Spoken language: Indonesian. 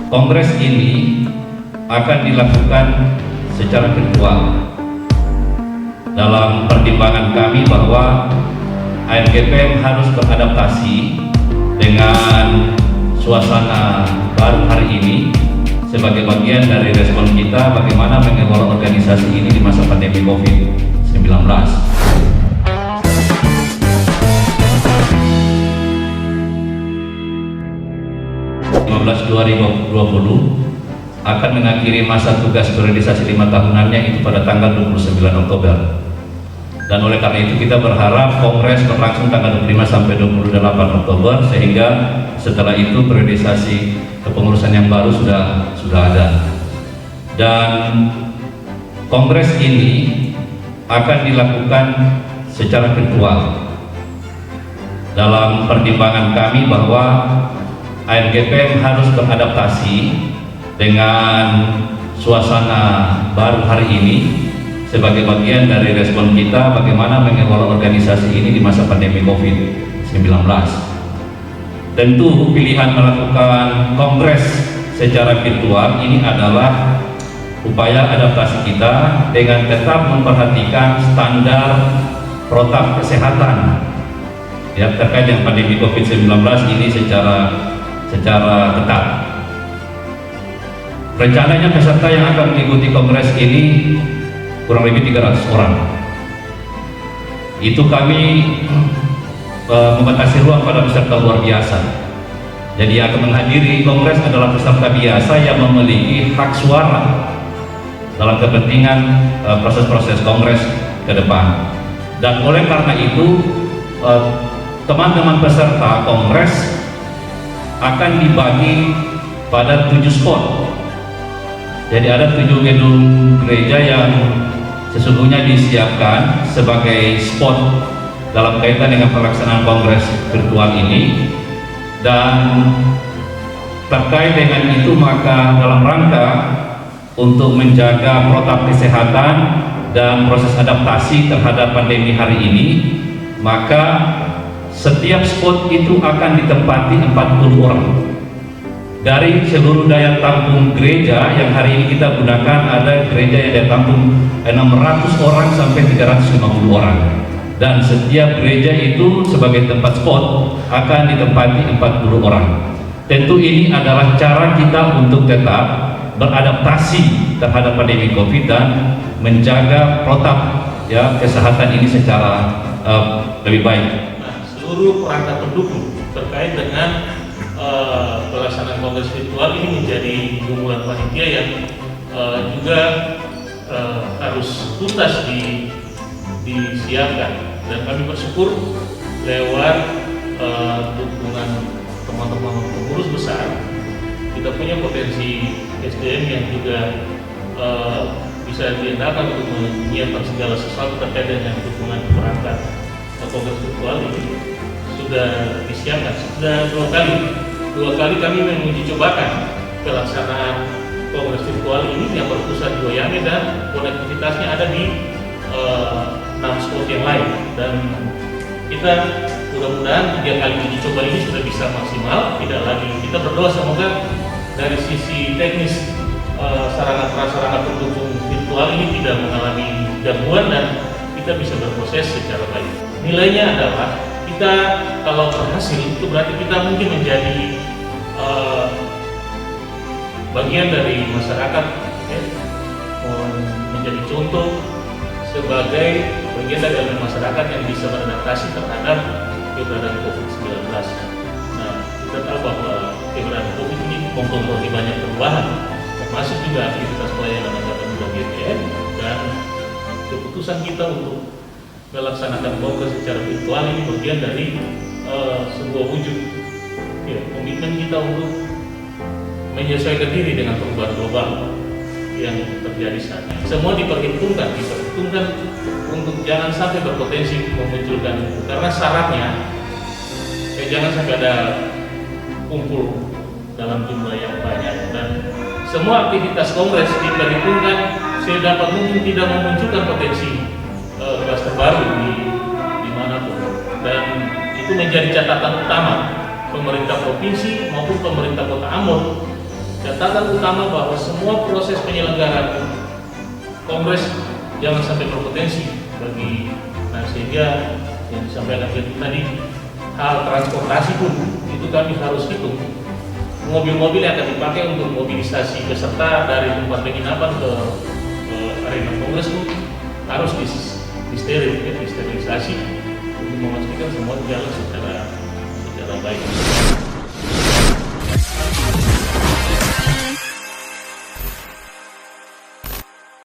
Kongres ini akan dilakukan secara virtual. Dalam pertimbangan kami bahwa AMGPM harus beradaptasi dengan suasana baru hari ini sebagai bagian dari respon kita bagaimana mengelola organisasi ini di masa pandemi COVID-19. 2020 akan mengakhiri masa tugas periodisasi 5 tahunannya itu pada tanggal 29 Oktober. Dan oleh karena itu kita berharap Kongres berlangsung tanggal 25 sampai 28 Oktober sehingga setelah itu periodisasi kepengurusan yang baru sudah ada. Dan Kongres ini akan dilakukan secara virtual. Dalam pertimbangan kami bahwa AMGPM harus beradaptasi dengan suasana baru hari ini sebagai bagian dari respon kita bagaimana mengelola organisasi ini di masa pandemi COVID-19. Tentu pilihan melakukan kongres secara virtual ini adalah upaya adaptasi kita dengan tetap memperhatikan standar protap kesehatan ya, terkait dengan pandemi COVID-19 ini secara ketat. Rencananya peserta yang akan mengikuti kongres ini kurang lebih 300 orang. Itu kami membatasi ruang pada peserta luar biasa. Jadi yang akan menghadiri kongres adalah peserta biasa yang memiliki hak suara dalam kepentingan proses-proses kongres ke depan. Dan oleh karena itu teman-teman peserta kongres akan dibagi pada 7 spot. Jadi ada 7 gedung gereja yang sesungguhnya disiapkan sebagai spot dalam kaitan dengan pelaksanaan kongres virtual ini. Dan terkait dengan itu maka dalam rangka untuk menjaga protokol kesehatan dan proses adaptasi terhadap pandemi hari ini, maka setiap spot itu akan ditempati 40 orang. Dari seluruh daya tampung gereja yang hari ini kita gunakan, ada gereja yang daya tampung 600 orang sampai 350 orang. Dan setiap gereja itu sebagai tempat spot akan ditempati 40 orang. Tentu ini adalah cara kita untuk tetap beradaptasi terhadap pandemi COVID dan menjaga protap ya kesehatan ini secara lebih baik. Seluruh perangkat pendukung terkait dengan pelaksanaan kongres virtual ini menjadi gumulakan panitia yang juga harus tuntas disiapkan, dan kami bersyukur lewat dukungan teman-teman pengurus besar kita punya potensi SDM yang juga bisa diandalkan untuk menyiapkan segala sesuatu terkait dengan dukungan perangkat kongres virtual ini. Sudah disiapkan, sudah dua kali kami menguji cobakan pelaksanaan kongres virtual ini yang berpusat di Woyame dan konektivitasnya ada di 6 spot yang lain, dan kita mudah-mudahan 3 kali uji coba ini sudah bisa maksimal. Tidak lagi, kita berdoa semoga dari sisi teknis sarana prasarana pendukung virtual ini tidak mengalami gangguan dan kita bisa berproses secara baik. Nilainya adalah kita kalau berhasil itu berarti kita mungkin menjadi bagian dari masyarakat ya, menjadi contoh sebagai bagian dari masyarakat yang bisa beradaptasi terhadap keberadaan COVID-19. Nah, kita tahu bahwa keberadaan COVID ini mempengaruhi banyak perubahan, termasuk juga aktivitas pelayanan angkatan udara GPM, dan keputusan kita untuk melaksanakan kongres secara virtual ini bagian dari sebuah wujud ya, komitmen kita untuk menyesuaikan diri dengan perubahan global yang terjadi saat ini. Semua diperhitungkan untuk jangan sampai berpotensi memunculkan, karena syaratnya jangan sampai ada kumpul dalam jumlah yang banyak, dan semua aktivitas kongres diperhitungkan sedapat mungkin tidak memunculkan potensi kluster baru dimanapun, dan itu menjadi catatan utama pemerintah provinsi maupun pemerintah Kota Ambon catatan utama bahwa semua proses penyelenggaraan Kongres jangan sampai berpotensi bagi, nah sehingga yang disampaikan tadi, hal transportasi pun itu kami harus hitung. Mobil-mobil yang akan dipakai untuk mobilisasi peserta dari tempat penginapan ke arena Kongres pun harus disterilisasi untuk memastikan semua jalan secara baik.